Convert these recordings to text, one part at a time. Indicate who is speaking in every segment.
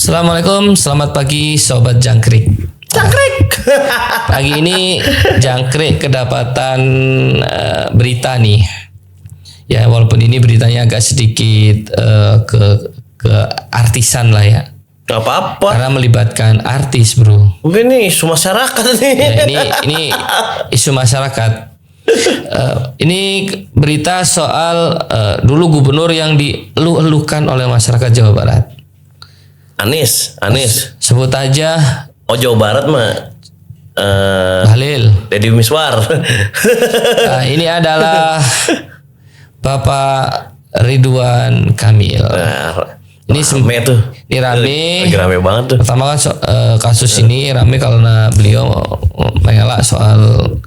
Speaker 1: Assalamualaikum, selamat pagi Sobat Jangkrik.
Speaker 2: Jangkrik.
Speaker 1: Pagi ini Jangkrik kedapatan berita nih. Ya walaupun ini beritanya agak sedikit ke artisan lah ya.
Speaker 2: Gak apa-apa.
Speaker 1: Karena melibatkan artis bro.
Speaker 2: Mungkin nih isu masyarakat nih.
Speaker 1: Ya, ini isu masyarakat. Ini berita soal dulu gubernur yang dieluh-elukan oleh masyarakat Jawa Barat.
Speaker 2: Anies.
Speaker 1: Sebut aja
Speaker 2: Jawa Barat mah
Speaker 1: Bahlil.
Speaker 2: Deddy Miswar.
Speaker 1: Nah, ini adalah Bapak Ridwan Kamil. Ini
Speaker 2: rame tuh.
Speaker 1: Ini rame.
Speaker 2: Lagi rame banget tuh.
Speaker 1: Pertama kan kasus ini rame karena beliau mengelak soal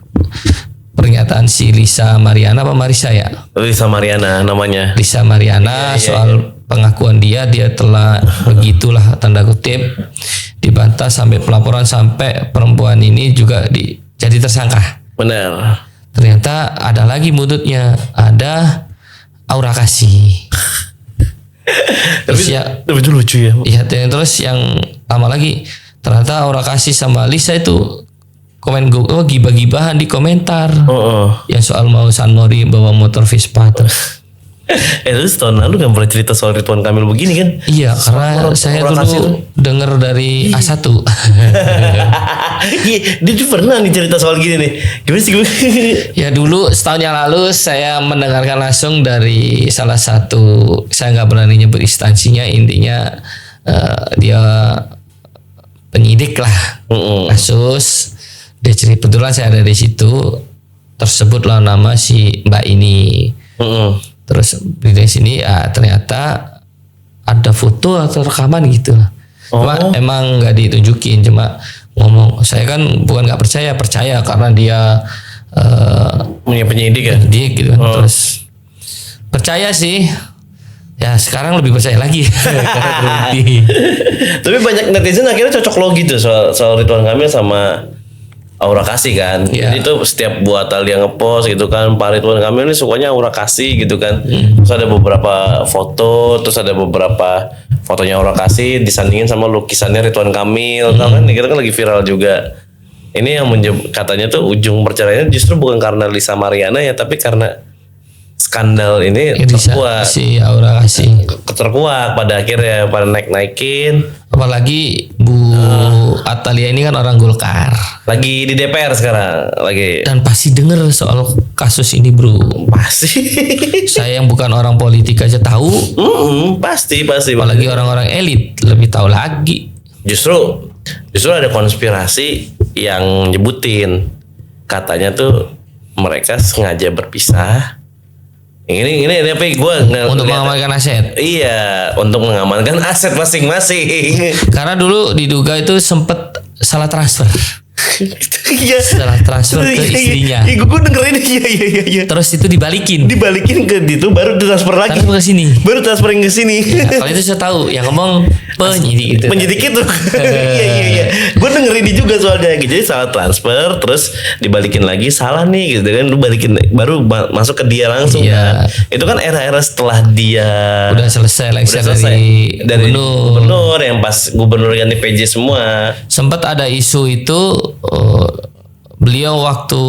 Speaker 1: pernyataan si Lisa Mariana apa Marisa ya?
Speaker 2: Lisa Mariana namanya.
Speaker 1: Lisa Mariana soal pengakuan dia telah begitulah tanda kutip dibantah sampai pelaporan sampai perempuan ini juga jadi tersangka.
Speaker 2: Benar.
Speaker 1: Ternyata ada lagi mudutnya, ada Aura Kasih.
Speaker 2: Tapi itu lucu ya.
Speaker 1: Iya, terus yang lama lagi ternyata Aura Kasih sama Lisa itu komen gibah-gibahan di komentar. Yang soal mau San Mori bawa motor Vespa terus.
Speaker 2: Terus tahun lalu gak pernah cerita soal Ridwan Kamil begini kan?
Speaker 1: Iya, karena saya dulu dengar dari A1.
Speaker 2: Iya, dia tuh pernah nih cerita soal gini nih. Gimana sih?
Speaker 1: Ya dulu setahun yang lalu saya mendengarkan langsung dari salah satu, saya nggak berani nyebut instansinya, intinya dia penyidik lah kasus. Dia cerita, kebetulan saya ada di situ, tersebutlah nama si Mbak ini. Terus di sini ternyata ada foto atau rekaman gitu. Cuma emang nggak ditunjukin, cuma ngomong. Saya kan bukan nggak percaya karena dia
Speaker 2: punya penyidik ya.
Speaker 1: Penyidik gitu kan. Terus percaya sih. Ya sekarang lebih percaya lagi.
Speaker 2: Tapi banyak netizen akhirnya cocok logi tuh soal Ridwan Kamil sama Aura Kasih kan. Jadi itu setiap buat dia ngepost gitu kan, Pak Ridwan Kamil ini sukanya Aura Kasih gitu kan. Terus ada beberapa foto, terus ada beberapa fotonya Aura Kasih disandingin sama lukisannya Ridwan Kamil. Tahu kan kita kan lagi viral juga. Ini yang katanya tuh ujung perceraiannya justru bukan karena Lisa Mariana ya, tapi karena skandal ini terkuak.
Speaker 1: Si Aura Kasih
Speaker 2: Terkuak pada akhirnya pada naikin.
Speaker 1: Apalagi Bu Atalia ini kan orang Golkar.
Speaker 2: Lagi di DPR sekarang lagi.
Speaker 1: Dan pasti denger soal kasus ini bro.
Speaker 2: Pasti.
Speaker 1: Saya yang bukan orang politik aja tahu.
Speaker 2: Pasti.
Speaker 1: Apalagi orang-orang elit lebih tahu lagi.
Speaker 2: Justru ada konspirasi yang nyebutin katanya tuh mereka sengaja berpisah. Ini apa gue
Speaker 1: untuk mengamankan aset.
Speaker 2: Iya, untuk mengamankan aset masing-masing.
Speaker 1: Karena dulu diduga itu sempat salah transfer. Salah transfer ke istrinya.
Speaker 2: Iya, gue dengerin iya.
Speaker 1: Terus itu dibalikin
Speaker 2: ke itu baru transfer lagi.
Speaker 1: Transfer ke sini.
Speaker 2: Baru transferin ke sini.
Speaker 1: Ya, kalau itu saya tahu yang ngomong penyidik itu.
Speaker 2: Penyidik itu. Iya. Gue dengerin ini juga soalnya. Jadi salah transfer terus dibalikin lagi salah nih gitu kan. Lu balikin baru masuk ke dia langsung kan. Itu kan era-era setelah dia
Speaker 1: udah selesai lengser dari
Speaker 2: gubernur yang pas gubernur ganti PJ semua.
Speaker 1: Sempat ada isu itu beliau waktu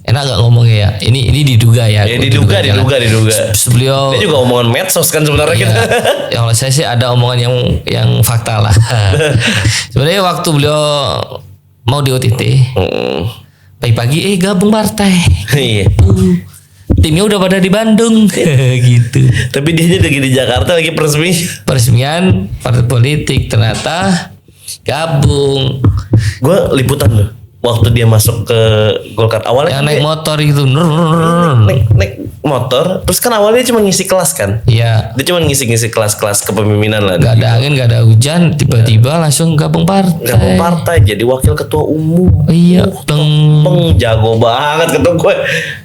Speaker 1: enak gak ngomongnya ya, ini diduga ya.
Speaker 2: Diduga.
Speaker 1: Beliau
Speaker 2: dia juga omongan medsos kan sebenarnya kita.
Speaker 1: Ya kalau saya sih ada omongan yang fakta lah. Sebenarnya waktu beliau mau di OTT pagi-pagi gabung partai.
Speaker 2: Iya.
Speaker 1: Timnya udah pada di Bandung gitu.
Speaker 2: Tapi dia lagi di Jakarta lagi
Speaker 1: peresmian partai politik, ternyata gabung.
Speaker 2: Gue liputan loh waktu dia masuk ke Golkar awalnya
Speaker 1: yang naik motor gitu.
Speaker 2: Naik motor terus kan awalnya cuma ngisi kelas kan.
Speaker 1: Iya.
Speaker 2: Dia cuma ngisi kepemimpinan kepemimpinan lah.
Speaker 1: Gak ada angin, gak ada hujan, tiba-tiba langsung gabung partai.
Speaker 2: Jadi wakil ketua umum.
Speaker 1: Iya.
Speaker 2: Jago banget ketua gue.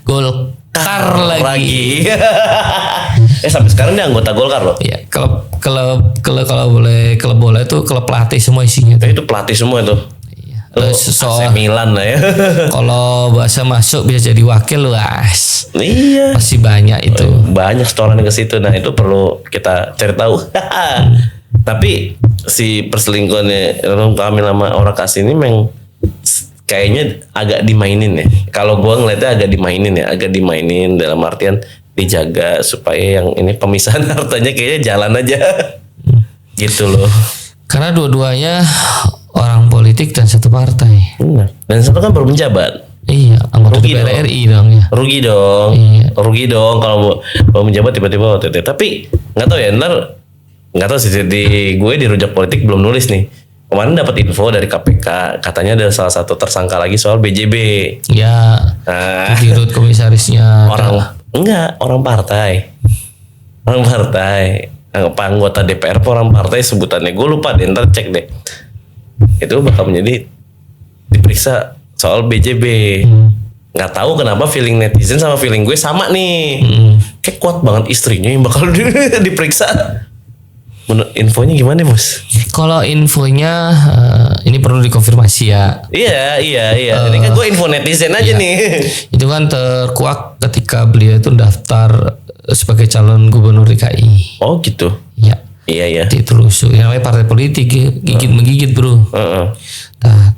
Speaker 1: Golkar lagi.
Speaker 2: Sampai sekarang dia anggota Golkar loh.
Speaker 1: Iya. Kalau boleh klub bola itu klub pelatih semua isinya.
Speaker 2: Itu pelatih semua itu. AC Milan lah ya. Kalau
Speaker 1: bahasa masuk bisa jadi wakil luas.
Speaker 2: Iya.
Speaker 1: Masih banyak itu.
Speaker 2: Banyak setoran ke situ. Nah itu perlu kita cari tahu. Tapi si perselingkuhannya Ridwan Kamil sama Aura Kasih ini memang kayaknya agak dimainin ya. Kalau gua ngeliatnya agak dimainin dalam artian dijaga supaya yang ini pemisahan hartanya kayaknya jalan aja. Gitu loh.
Speaker 1: Karena dua-duanya orang politik dan satu partai.
Speaker 2: Benar. Dan satu kan baru menjabat.
Speaker 1: Iya, anggota
Speaker 2: Rugi
Speaker 1: DPR
Speaker 2: dong.
Speaker 1: RI dong ya. Iya.
Speaker 2: Rugi dong kalau menjabat tiba-tiba OTT. Tapi nggak tahu ya, nggak tahu sih di gue di Rujak Politik belum nulis nih. Kemarin dapat info dari KPK, katanya ada salah satu tersangka lagi soal BJB.
Speaker 1: Ya,
Speaker 2: Nah,
Speaker 1: dirut komisarisnya.
Speaker 2: orang partai. Anggota DPR orang partai sebutannya. Gue lupa deh, ntar cek deh. Itu bakal menjadi diperiksa soal BJB. Nggak tahu kenapa feeling netizen sama feeling gue sama nih. Kayak kuat banget istrinya yang bakal diperiksa. Infonya gimana Bos?
Speaker 1: Kalau infonya ini perlu dikonfirmasi ya.
Speaker 2: Iya. Ini kan gue info netizen aja nih.
Speaker 1: Itu kan terkuak ketika beliau itu daftar sebagai calon gubernur DKI.
Speaker 2: Oh gitu.
Speaker 1: Ya.
Speaker 2: Iya.
Speaker 1: Ditelusuri. Namanya partai politik ya, gigit menggigit bro. Nah,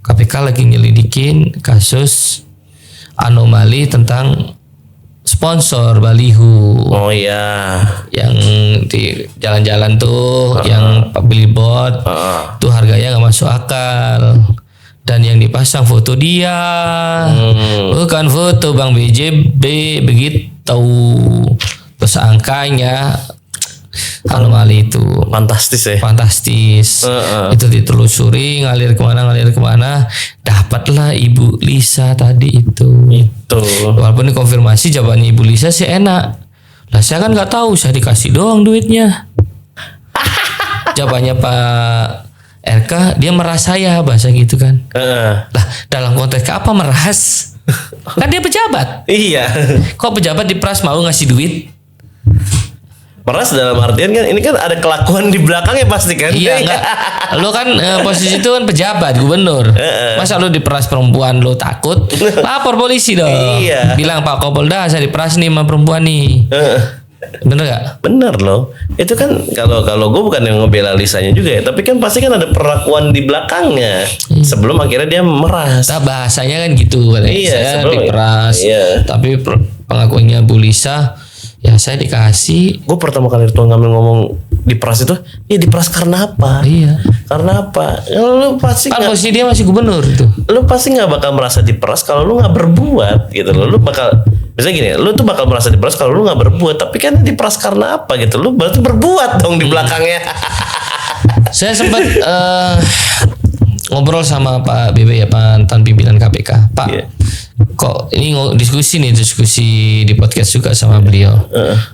Speaker 1: KPK lagi nyelidikin kasus anomali tentang sponsor baliho.
Speaker 2: Oh iya.
Speaker 1: Yang di jalan-jalan tuh, yang billboard, tuh harganya nggak masuk akal. Dan yang dipasang foto dia, bukan foto Bang BJB begitu. Terus angkanya anomali itu.
Speaker 2: Fantastis ya.
Speaker 1: Fantastis. Itu ditelusuri, ngalir kemana. Dapatlah Ibu Lisa tadi itu. Walaupun dikonfirmasi jawabannya Ibu Lisa sih enak. Lah saya kan nggak tahu, saya dikasih doang duitnya. Jawabannya Pak RK, dia meras saya, bahasa gitu kan. Lah dalam konteks apa meras? Kan dia pejabat.
Speaker 2: Iya.
Speaker 1: Kok pejabat diperas mau ngasih duit?
Speaker 2: Meras dalam artian kan ini kan ada kelakuan di belakangnya pasti kan.
Speaker 1: Iya enggak. Lo kan posisi itu kan pejabat gubernur. Masa lo diperas perempuan lo takut? Lapor polisi dong.
Speaker 2: Iya.
Speaker 1: Bilang Pak Kapolda saya diperas nih sama perempuan nih. Bener gak?
Speaker 2: Bener loh. Itu kan kalau gue bukan yang ngebela Lisanya juga ya, tapi kan pasti kan ada perlakuan di belakangnya sebelum akhirnya dia meras.
Speaker 1: Nah, bahasanya kan gitu kan.
Speaker 2: Iya,
Speaker 1: saya
Speaker 2: sebelum
Speaker 1: diperas.
Speaker 2: iya.
Speaker 1: Tapi pengakuannya Bu Lisa, ya saya dikasih.
Speaker 2: Gue pertama kali Ridwan Kamil ngomong diperas itu, ya diperas karena apa?
Speaker 1: Iya.
Speaker 2: Karena apa? Ya, lu pasti
Speaker 1: Kan
Speaker 2: nggak,
Speaker 1: posisi dia masih gubernur itu.
Speaker 2: lu pasti nggak bakal merasa diperas kalau lu nggak berbuat gitu loh. Lu bakal misalnya gini, lu tuh bakal merasa diperas kalau lu nggak berbuat, tapi kan diperas karena apa gitu? Lu berarti berbuat dong di belakangnya.
Speaker 1: Saya sempat ngobrol sama Pak BB ya, mantan pimpinan KPK. Pak,
Speaker 2: Iya.
Speaker 1: kok ini diskusi di podcast juga sama beliau.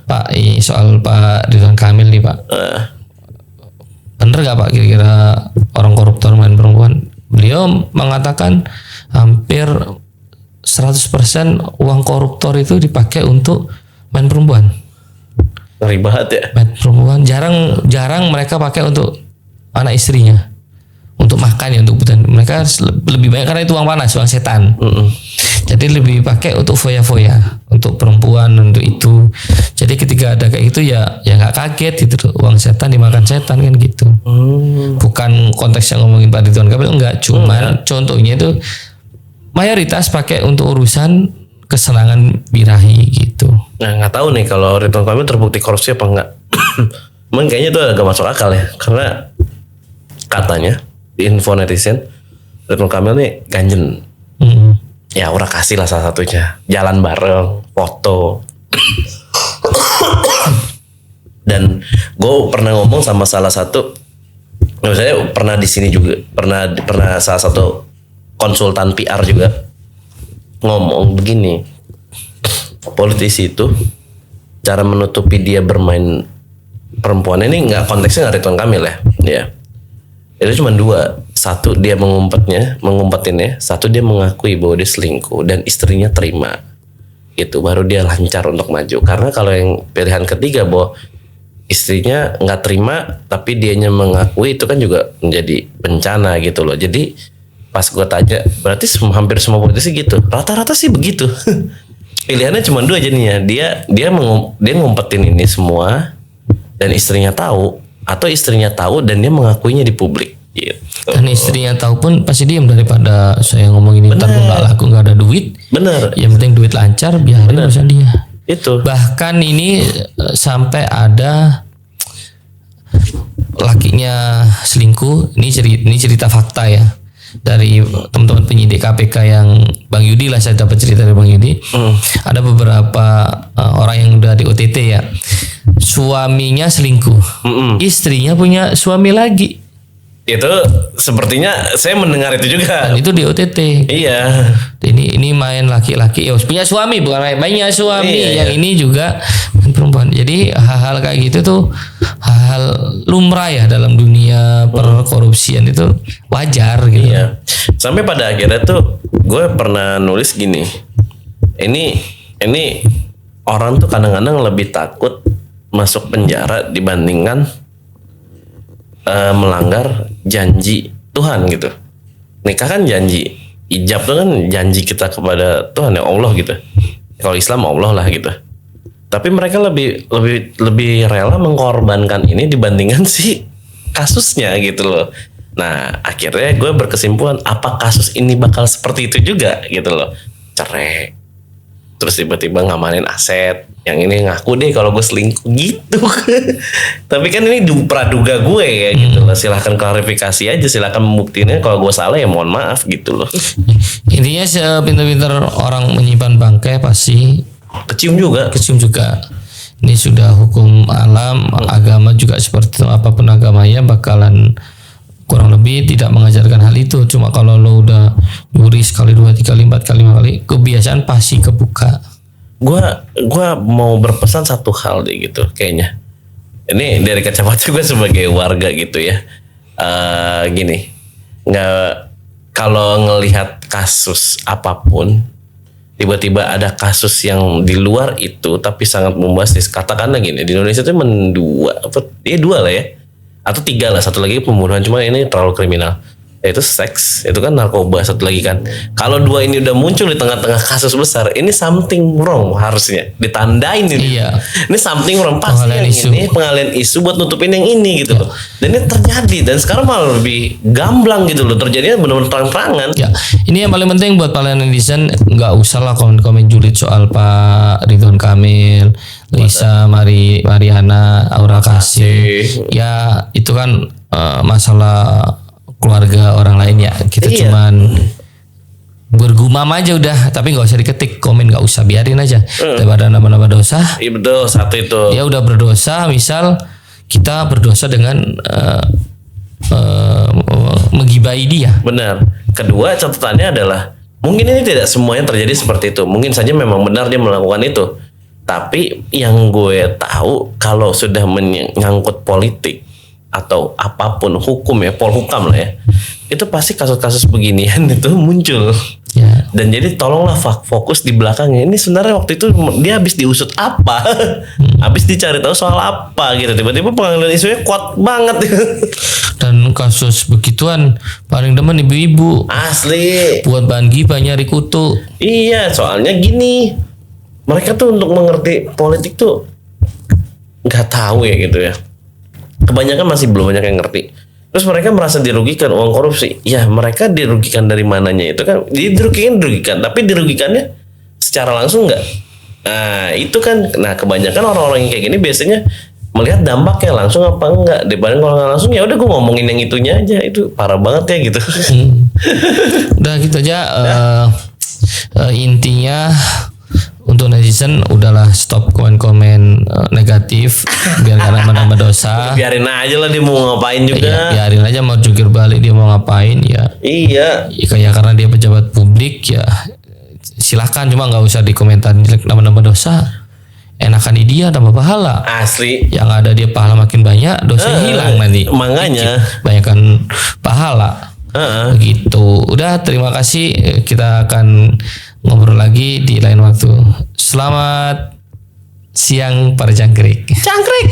Speaker 1: Pak, ini soal Pak Ridwan Kamil nih Pak. Bener gak Pak kira-kira orang koruptor main perempuan? Beliau mengatakan hampir 100% uang koruptor itu dipakai untuk main perempuan.
Speaker 2: Ngeri banget ya.
Speaker 1: Main perempuan jarang mereka pakai untuk anak istrinya. Untuk makan ya, untuk kebutuhan mereka lebih banyak karena itu uang panas, uang setan. Jadi lebih pakai untuk foya-foya, untuk perempuan, untuk itu. Jadi ketika ada kayak gitu ya nggak kaget gitu, uang setan dimakan setan kan gitu. Bukan konteks yang ngomongin Pak Ridwan Kamil, enggak, cuman contohnya itu mayoritas pakai untuk urusan kesenangan birahi gitu.
Speaker 2: Nah nggak tahu nih kalau Ridwan Kamil terbukti korupsi apa enggak. Emang kayaknya itu agak masuk akal ya, karena katanya di info netizen Ridwan Kamil nih ganjen. Ya Aura Kasih lah salah satunya, jalan bareng, foto. Dan gue pernah ngomong sama salah satu, saya pernah di sini juga, pernah salah satu konsultan PR juga ngomong begini, politisi itu cara menutupi dia bermain perempuan ini nggak, konteksnya nggak Ridwan Kamil ya. Itu cuma dua. Satu dia mengumpetinnya. Satu dia mengakui bahwa dia selingkuh dan istrinya terima. Gitu baru dia lancar untuk maju. Karena kalau yang pilihan ketiga bahwa istrinya nggak terima tapi dianya mengakui, itu kan juga menjadi bencana gitu loh. Jadi pas gue tanya, berarti hampir semua politisi gitu. Rata-rata sih begitu. Pilihannya cuma dua jadinya. Dia ngumpetin ini semua dan istrinya tahu. atau istrinya tahu dan dia mengakuinya di publik. Gitu.
Speaker 1: Dan istrinya tahu pun pasti diam, daripada saya ngomong ini ntar gue nggak laku, nggak ada duit.
Speaker 2: Bener.
Speaker 1: Yang penting duit lancar, biarin urusan dia.
Speaker 2: Itu.
Speaker 1: Bahkan ini sampai ada lakinya selingkuh. Ini cerita fakta ya dari teman-teman penyidik KPK yang Bang Yudi lah, saya dapat cerita dari Bang Yudi. Ada beberapa orang yang udah di OTT ya, suaminya selingkuh, istrinya punya suami lagi.
Speaker 2: Itu sepertinya saya mendengar itu juga.
Speaker 1: Dan itu di OTT.
Speaker 2: Iya.
Speaker 1: Ini main laki-laki, ya punya suami, bukan banyak suami.
Speaker 2: Iya,
Speaker 1: yang ini juga perempuan. Jadi hal-hal kayak gitu tuh hal lumrah ya dalam dunia perkorupsian, itu wajar gitu.
Speaker 2: Iya. Sampai pada akhirnya tuh gue pernah nulis gini. Ini orang tuh kadang-kadang lebih takut masuk penjara dibandingkan melanggar janji Tuhan gitu. Nikah kan janji, ijab tuh kan janji kita kepada Tuhan ya, Allah gitu. Kalau Islam Allah lah gitu. Tapi mereka lebih rela mengorbankan ini dibandingkan si kasusnya gitu loh. Nah akhirnya gue berkesimpulan, apa kasus ini bakal seperti itu juga gitu loh. Cerai, terus tiba-tiba ngamanin aset, yang ini ngaku deh kalau gue selingkuh gitu. Tapi kan ini praduga gue ya gitu loh. Silahkan klarifikasi aja, silahkan membuktinya. Kalau gue salah ya mohon maaf gitu loh.
Speaker 1: Intinya sepintar-pintar orang menyimpan bangkai pasti
Speaker 2: Kecium juga.
Speaker 1: Ini sudah hukum alam, agama juga seperti itu. Apapun agamanya bakalan kurang lebih tidak mengajarkan hal itu. Cuma kalau lo udah nyuri sekali, 2, 3 kali, 4 kali, 5 kali, kebiasaan pasti kebuka.
Speaker 2: Gua mau berpesan satu hal deh gitu kayaknya. Ini dari kacamata gue sebagai warga gitu ya. Gini, nggak, kalau ngelihat kasus apapun, tiba-tiba ada kasus yang di luar itu tapi sangat membahas. Katakanlah gini, di Indonesia itu dua lah ya, atau 3 lah, satu lagi pembunuhan, cuma ini terlalu kriminal, yaitu seks, itu kan narkoba, satu lagi kan. Kalau 2 ini udah muncul di tengah-tengah kasus besar, ini something wrong, harusnya ditandain ini.
Speaker 1: Iya.
Speaker 2: Ini something wrong pasti, yang ini pengalian isu buat nutupin yang ini gitu loh. Dan ini terjadi, dan sekarang malah lebih gamblang gitu loh, terjadinya benar-benar terang-terangan.
Speaker 1: Ya, ini yang paling penting buat para netizen, nggak usah lah komen-komen julid soal Pak Ridwan Kamil, Lisa Mariana, Aura Kasih. Ya itu kan masalah keluarga orang lain ya. Kita cuman bergumam aja udah, tapi nggak usah diketik, komen nggak usah, biarin aja. Daripada nambah-nambah dosa.
Speaker 2: Iya betul, satu itu.
Speaker 1: Ya udah berdosa, misal kita berdosa dengan menggibai dia.
Speaker 2: Benar. Kedua catatannya adalah mungkin ini tidak semuanya terjadi seperti itu. Mungkin saja memang benar dia melakukan itu. Tapi yang gue tahu, kalau sudah menyangkut politik atau apapun hukum ya, polhukam lah ya, itu pasti kasus-kasus beginian itu muncul. Ya. Dan jadi tolonglah fokus di belakangnya. Ini sebenarnya waktu itu dia habis diusut apa, habis dicari tahu soal apa gitu. Tiba-tiba pengalian isunya kuat banget.
Speaker 1: Dan kasus begituan paling demen ibu-ibu.
Speaker 2: Asli.
Speaker 1: Buat bahan gibah nyari kutu.
Speaker 2: Iya, soalnya gini, mereka tuh untuk mengerti politik tuh nggak tahu ya gitu ya. Kebanyakan masih belum banyak yang ngerti. Terus mereka merasa dirugikan uang korupsi. Ya mereka dirugikan dari mananya itu kan. Dirugikan. Tapi dirugikannya secara langsung nggak. Nah itu kan. Nah kebanyakan orang-orang yang kayak gini biasanya melihat dampaknya langsung apa enggak. Dibanding kalau nggak langsung ya udah gue ngomongin yang itunya aja. Itu parah banget ya gitu.
Speaker 1: Udah gitu aja. Intinya untuk netizen udahlah stop komen-komen negatif biar gak nambah-nambah dosa.
Speaker 2: Biarin aja lah dia mau ngapain juga.
Speaker 1: Iya, biarin aja, mau jungkir balik dia mau ngapain ya.
Speaker 2: Iya.
Speaker 1: Ya karena dia pejabat publik ya silakan, cuma nggak usah dikomentarin jelek nambah-nambah dosa. Enakan di dia tambah pahala.
Speaker 2: Asli.
Speaker 1: Yang ada dia pahala makin banyak, dosa hilang nanti.
Speaker 2: Makanya
Speaker 1: banyakkan pahala. Begitu. Udah, terima kasih. Kita akan ngobrol lagi di lain waktu. Selamat siang para jangkrik.
Speaker 2: Jangkrik.